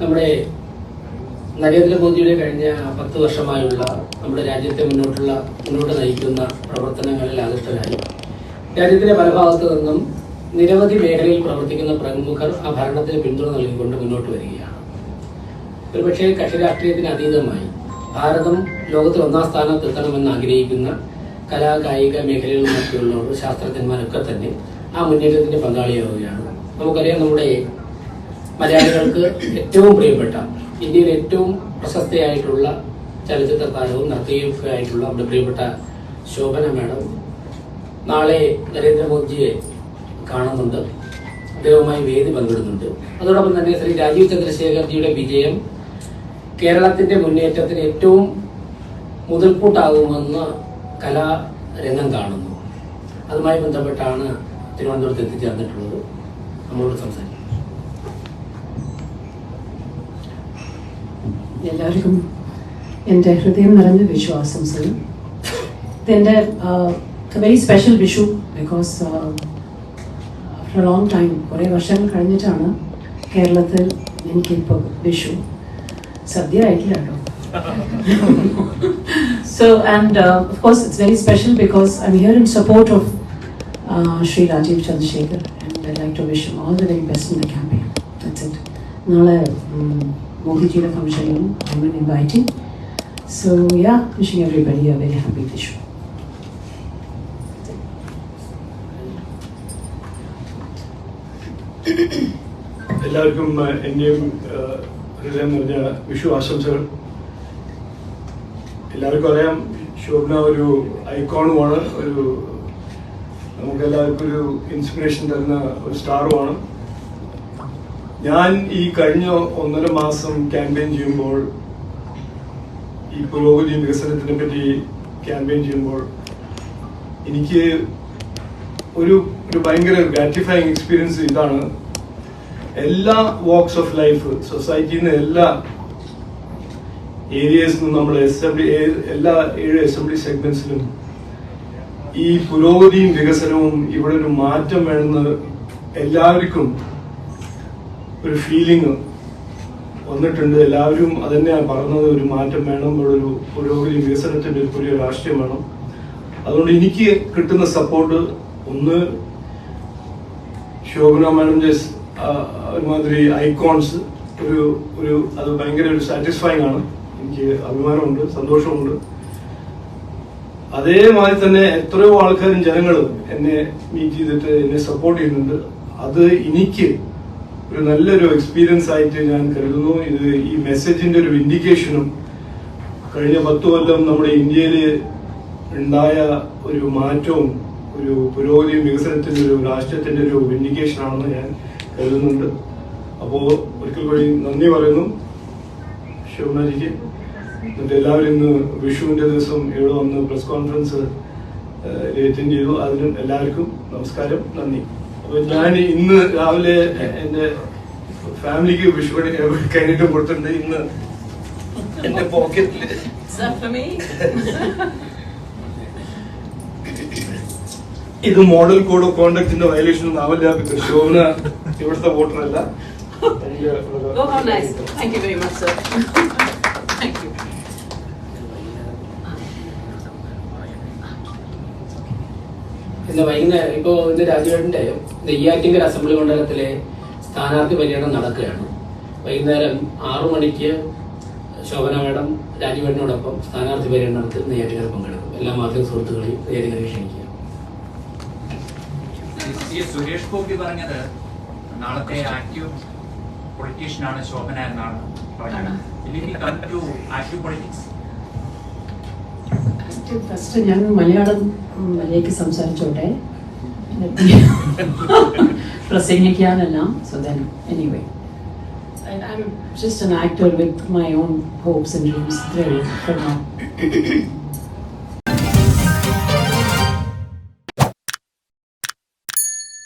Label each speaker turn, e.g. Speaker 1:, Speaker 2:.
Speaker 1: നമ്മുടെ നരേന്ദ്രമോദിയുടെ കഴിഞ്ഞ 10 വർഷമായുള്ള നമ്മുടെ രാജ്യത്തെ മുന്നോട്ട് നയിക്കുന്ന പ്രവർത്തനങ്ങളിൽ ആകൃഷ്ടരായി രാജ്യത്തിന്റെ പല ഭാഗത്തു നിന്നും നിരവധി മേഖലയിൽ പ്രവർത്തിക്കുന്ന പ്രമുഖർ ആ ഭരണത്തിന് പിന്തുണ നൽകിക്കൊണ്ട് മുന്നോട്ട് വരികയാണ്. ഒരുപക്ഷെ കക്ഷി രാഷ്ട്രീയത്തിന് അതീതമായി ഭാരതം ലോകത്തിൽ 1ാം സ്ഥാനത്ത് എത്തണമെന്ന് ആഗ്രഹിക്കുന്ന കലാ കായിക മേഖലകളിൽ നിന്നൊക്കെയുള്ളവർ ശാസ്ത്രജ്ഞന്മാരൊക്കെ തന്നെ ആ മുന്നേറ്റത്തിന്റെ പങ്കാളിയാവുകയാണ്. നമുക്കറിയാം, നമ്മുടെ മലയാളികൾക്ക് ഏറ്റവും പ്രിയപ്പെട്ട ഇന്ത്യയിലെ ഏറ്റവും പ്രശസ്തയായിട്ടുള്ള ചലച്ചിത്ര താരവും നർത്തകിയൊക്കെ ആയിട്ടുള്ള നമ്മുടെ പ്രിയപ്പെട്ട ശോഭന മാഡം നാളെ നരേന്ദ്രമോദിജിയെ കാണുന്നുണ്ട്, അദ്ദേഹവുമായി വേദി പങ്കിടുന്നുണ്ട്. അതോടൊപ്പം തന്നെ ശ്രീ രാജീവ് ചന്ദ്രശേഖർജിയുടെ വിജയം കേരളത്തിന്റെ മുന്നേറ്റത്തിന് ഏറ്റവും മുതൽക്കൂട്ടാകുമെന്ന് കലാരംഗം കാണുന്നു. അതുമായി ബന്ധപ്പെട്ടാണ് തിരുവനന്തപുരത്ത് എത്തിച്ചേർന്നിട്ടുള്ളത്. നമ്മളോട് സംസാരിക്കും.
Speaker 2: എല്ലാവർക്കും എൻ്റെ ഹൃദയം നിറഞ്ഞ വിശ്വാസംസകൾ. ഇതെൻ്റെ very special Vishu because after A long time, കുറേ വർഷങ്ങൾ കഴിഞ്ഞിട്ടാണ് കേരളത്തിൽ എനിക്കിപ്പോൾ വിഷു. സദ്യ ആയിട്ടില്ല കേട്ടോ. So and of course it's very special because I'm here in support of Shri Rajiv Chandrasekhar and I'd like to wish him all the very best in the campaign. That's it. Nala Modi ji the function I'm inviting. So yeah, wishing everybody a very happy Vishu.
Speaker 3: എല്ലാവർക്കും എൻ്റെയും ഹൃദയം നിറഞ്ഞ വിഷു ആശംസകൾ. എല്ലാവർക്കും അറിയാം, ശോഭന ഒരു ഐക്കോണുമാണ്, നമുക്കെല്ലാവർക്കും ഒരു ഇൻസ്പിറേഷൻ തരുന്ന ഒരു സ്റ്റാറുമാണ്. ഞാൻ ഈ കഴിഞ്ഞ 1.5 മാസം ക്യാമ്പയിൻ ചെയ്യുമ്പോൾ, ഈ പുരോഗതി വികസനത്തിനെ പറ്റി ക്യാമ്പയിൻ ചെയ്യുമ്പോൾ എനിക്ക് ഒരു ഭയങ്കര ഗ്രാറ്റിഫൈങ് എക്സ്പീരിയൻസ് ഇതാണ്. എല്ലാ വാക്സ് ഓഫ് ലൈഫ്, സൊസൈറ്റിയിൽ നിന്ന് എല്ലാ ഏരിയസിൽ നിന്നും നമ്മൾ എല്ലാ 7 അസംബ്ലി സെഗ്മെന്റ്സിലും ഈ പുരോഗതിയും വികസനവും ഇവിടെ ഒരു മാറ്റം വേണമെന്ന് എല്ലാവർക്കും ഒരു ഫീലിംഗ് വന്നിട്ടുണ്ട്. എല്ലാവരും അതന്നെയാണ് പറഞ്ഞത്, ഒരു മാറ്റം വേണം, ഒരു പുരോഗതി വികസനത്തിന്റെ ഒരു പുതിയ രാഷ്ട്രീയം വേണം. അതുകൊണ്ട് എനിക്ക് കിട്ടുന്ന സപ്പോർട്ട് ഒന്ന് ശോഭന മാഡം ഒരുമാതിരി ഐക്കോൺസ്, അത് ഭയങ്കര ഒരു സാറ്റിസ്ഫൈങ് ആണ്. എനിക്ക് അഭിമാനമുണ്ട്, സന്തോഷമുണ്ട്. അതേമാതിരി തന്നെ എത്രയോ ആൾക്കാരും ജനങ്ങളും എന്നെ മീറ്റ് ചെയ്തിട്ട് എന്നെ സപ്പോർട്ട് ചെയ്യുന്നുണ്ട്. അത് എനിക്ക് ഒരു നല്ലൊരു എക്സ്പീരിയൻസ് ആയിട്ട് ഞാൻ കരുതുന്നു. ഇത് ഈ മെസ്സേജിന്റെ ഒരു ഇൻഡിക്കേഷനും കഴിഞ്ഞ 10 കൊല്ലം നമ്മുടെ ഇന്ത്യയിൽ ഉണ്ടായ ഒരു മാറ്റവും ഒരു പുരോഗതിയും വികസനത്തിന്റെ ഒരു രാഷ്ട്രത്തിന്റെ ഒരു ഇൻഡിക്കേഷൻ ആണെന്ന് ഞാൻ കരുതുന്നുണ്ട്. അപ്പോൾ ഒരിക്കൽ കൂടി നന്ദി പറയുന്നു ശോഭനജിക്ക്. എന്നിട്ട് എല്ലാവരും ഇന്ന് വിഷുവിന്റെ ദിവസം ഇവിടെ വന്ന് പ്രസ് കോൺഫറൻസ് അറ്റൻഡ് ചെയ്തു. അതിനും എല്ലാവർക്കും നമസ്കാരം, നന്ദി. അപ്പൊ ഞാൻ ഇന്ന് രാവിലെ എന്റെ ഫാമിലിക്ക് വിഷു കഴിഞ്ഞിട്ട് കൊടുത്തിട്ടുണ്ട്. ഇന്ന് എന്റെ പോക്കറ്റില് ഇത് മോഡൽ കോഡ് ഓഫ് കോണ്ടക്ടിന്റെ വയലേഷൻ ഒന്നും ആവില്ല. ശോഭന ഇവിടുത്തെ വോട്ടറല്ല.
Speaker 1: ഇന്ന് വൈകുന്നേരം ഇന്ന് രാജുവേട്ടന്റെ നെയ്യാറ്റിങ്കര അസംബ്ലി മണ്ഡലത്തിലെ സ്ഥാനാർത്ഥി പര്യടനം നടക്കുകയാണ്. വൈകുന്നേരം 6 മണിക്ക് ശോഭന മാഡം രാജുവേട്ടനോടൊപ്പം സ്ഥാനാർത്ഥി പര്യടനത്തിൽ നെയ്യാറ്റിങ്കര പങ്കെടുക്കും. എല്ലാ മാധ്യമ സുഹൃത്തുക്കളെയും നെയ്യാറ്റിങ്കര ക്ഷണിക്കുക.
Speaker 4: സുരേഷ് ഗോപി പറഞ്ഞത് നാളത്തെ ആക്റ്റീവ് പൊളിറ്റീഷ്യൻ ആണ് ശോഭന എന്നാണ് പറഞ്ഞത്.
Speaker 2: ഫസ്റ്റ് ഞാൻ മലയാളത്തിലേക്ക് സംസാരിച്ചോട്ടെ, പ്രസംഗിക്കാനെല്ലാം. So then anyway, I'm just an actor with my own hopes and dreams there for now.